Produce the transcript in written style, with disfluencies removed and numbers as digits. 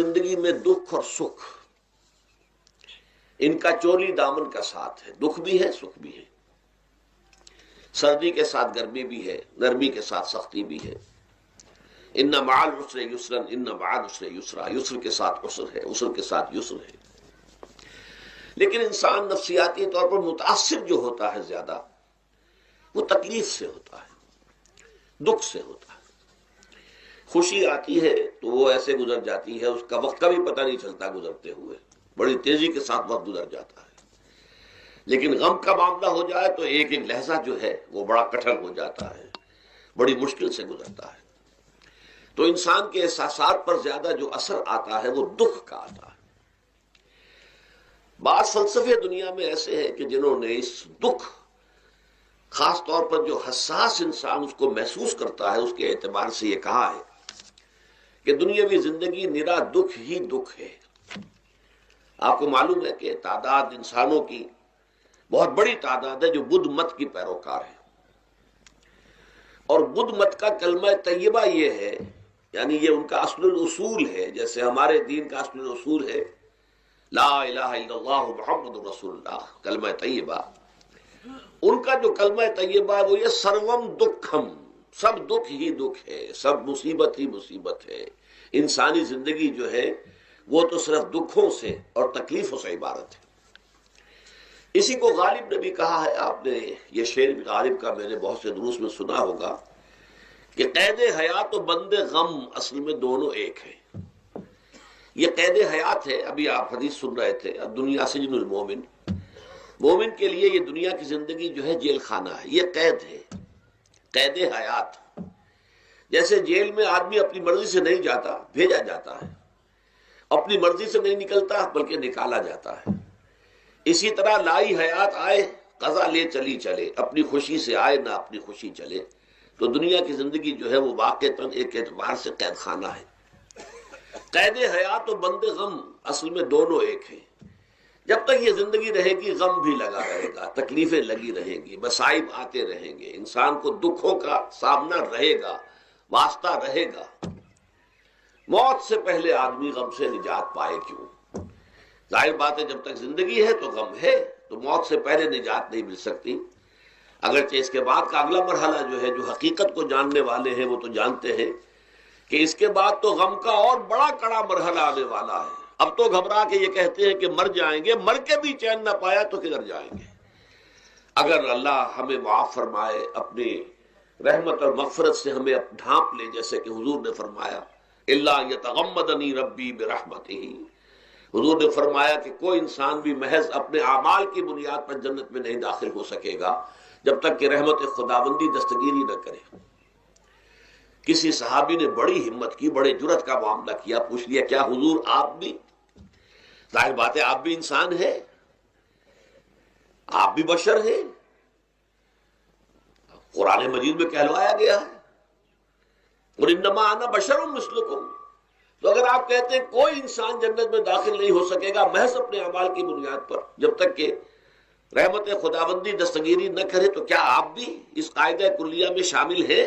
زندگی میں دکھ اور سکھ ان کا چولی دامن کا ساتھ ہے، دکھ بھی ہے سکھ بھی ہے، سردی کے ساتھ گرمی بھی ہے، نرمی کے ساتھ سختی بھی ہے۔ ان مع العسر یسرا ان مع العسر یسرا، یسر کے ساتھ عسر ہے، عسر کے ساتھ یسر ہے۔ لیکن انسان نفسیاتی طور پر متاثر جو ہوتا ہے زیادہ، وہ تکلیف سے ہوتا ہے، دکھ سے ہوتا ہے۔ خوشی آتی ہے تو وہ ایسے گزر جاتی ہے، اس کا وقت کا بھی پتہ نہیں چلتا، گزرتے ہوئے بڑی تیزی کے ساتھ وقت گزر جاتا ہے۔ لیکن غم کا معاملہ ہو جائے تو ایک ایک لحظہ جو ہے وہ بڑا کٹھن ہو جاتا ہے، بڑی مشکل سے گزرتا ہے۔ تو انسان کے احساسات پر زیادہ جو اثر آتا ہے وہ دکھ کا آتا ہے۔ بعض فلسفے دنیا میں ایسے ہیں کہ جنہوں نے اس دکھ، خاص طور پر جو حساس انسان اس کو محسوس کرتا ہے، اس کے اعتبار سے یہ کہا ہے کہ دنیاوی زندگی نرا دکھ ہی دکھ ہے۔ آپ کو معلوم ہے کہ تعداد انسانوں کی بہت بڑی تعداد ہے جو بدھ مت کی پیروکار ہے، اور بدھ مت کا کلمہ طیبہ یہ ہے، یعنی یہ ان کا اصل الاصول ہے، جیسے ہمارے دین کا اصل الاصول ہے لا الہ الا اللہ محمد رسول اللہ، کلمہ طیبہ۔ ان کا جو کلمہ طیبہ ہے وہ یہ سروم دکھم، سب دکھ ہی دکھ ہے، سب مصیبت ہی مصیبت ہے۔ انسانی زندگی جو ہے وہ تو صرف دکھوں سے اور تکلیفوں سے عبارت ہے۔ اسی کو غالب نے بھی کہا ہے، آپ نے یہ شعر بھی غالب کا میں نے بہت سے دروس میں سنا ہوگا کہ قید حیات و بند غم اصل میں دونوں ایک ہیں۔ یہ قید حیات ہے، ابھی آپ حدیث سن رہے تھے، الدنیا سجن المومن، مومن کے لیے یہ دنیا کی زندگی جو ہے جیل خانہ ہے، یہ قید ہے، قید حیات۔ جیسے جیل میں آدمی اپنی مرضی سے نہیں جاتا، بھیجا جاتا ہے، اپنی مرضی سے نہیں نکلتا بلکہ نکالا جاتا ہے۔ اسی طرح لائی حیات آئے قضا لے چلی چلے، اپنی خوشی سے آئے نہ اپنی خوشی چلے۔ تو دنیا کی زندگی جو ہے وہ واقعتاً ایک اعتبار سے قید خانہ ہے۔ قید حیات و بند غم اصل میں دونوں ایک ہیں۔ جب تک یہ زندگی رہے گی غم بھی لگا رہے گا، تکلیفیں لگی رہیں گی، مصائب آتے رہیں گے، انسان کو دکھوں کا سامنا رہے گا، واسطہ رہے گا۔ موت سے پہلے آدمی غم سے نجات پائے کیوں؟ ظاہر بات ہے جب تک زندگی ہے تو غم ہے، تو موت سے پہلے نجات نہیں مل سکتی۔ اگرچہ اس کے بعد کا اگلا مرحلہ جو ہے، جو حقیقت کو جاننے والے ہیں وہ تو جانتے ہیں کہ اس کے بعد تو غم کا اور بڑا کڑا مرحلہ آنے والا ہے۔ اب تو گھبرا کے یہ کہتے ہیں کہ مر جائیں گے، مر کے بھی چین نہ پایا تو کدھر جائیں گے؟ اگر اللہ ہمیں معاف فرمائے، اپنی رحمت اور مغفرت سے ہمیں ڈھانپ لے، جیسے کہ حضور نے فرمایا الا یتغمدنی ربی برحمتہ، حضور نے فرمایا کہ کوئی انسان بھی محض اپنے اعمال کی بنیاد پر جنت میں نہیں داخل ہو سکے گا جب تک کہ رحمت خداوندی دستگیری نہ کرے۔ کسی صحابی نے بڑی ہمت کی، بڑے جرأت کا معاملہ کیا، پوچھ لیا کیا حضور آپ بھی؟ ظاہر بات ہے آپ بھی انسان ہیں، آپ بھی بشر ہیں، قرآن مجید میں کہلوایا گیا ہے اور انما انا بشر مثلکم۔ تو اگر آپ کہتے ہیں کوئی انسان جنت میں داخل نہیں ہو سکے گا محض اپنے اعمال کی بنیاد پر جب تک کہ رحمت خداوندی دستگیری نہ کرے، تو کیا آپ بھی اس قاعدہ کلیہ میں شامل ہیں؟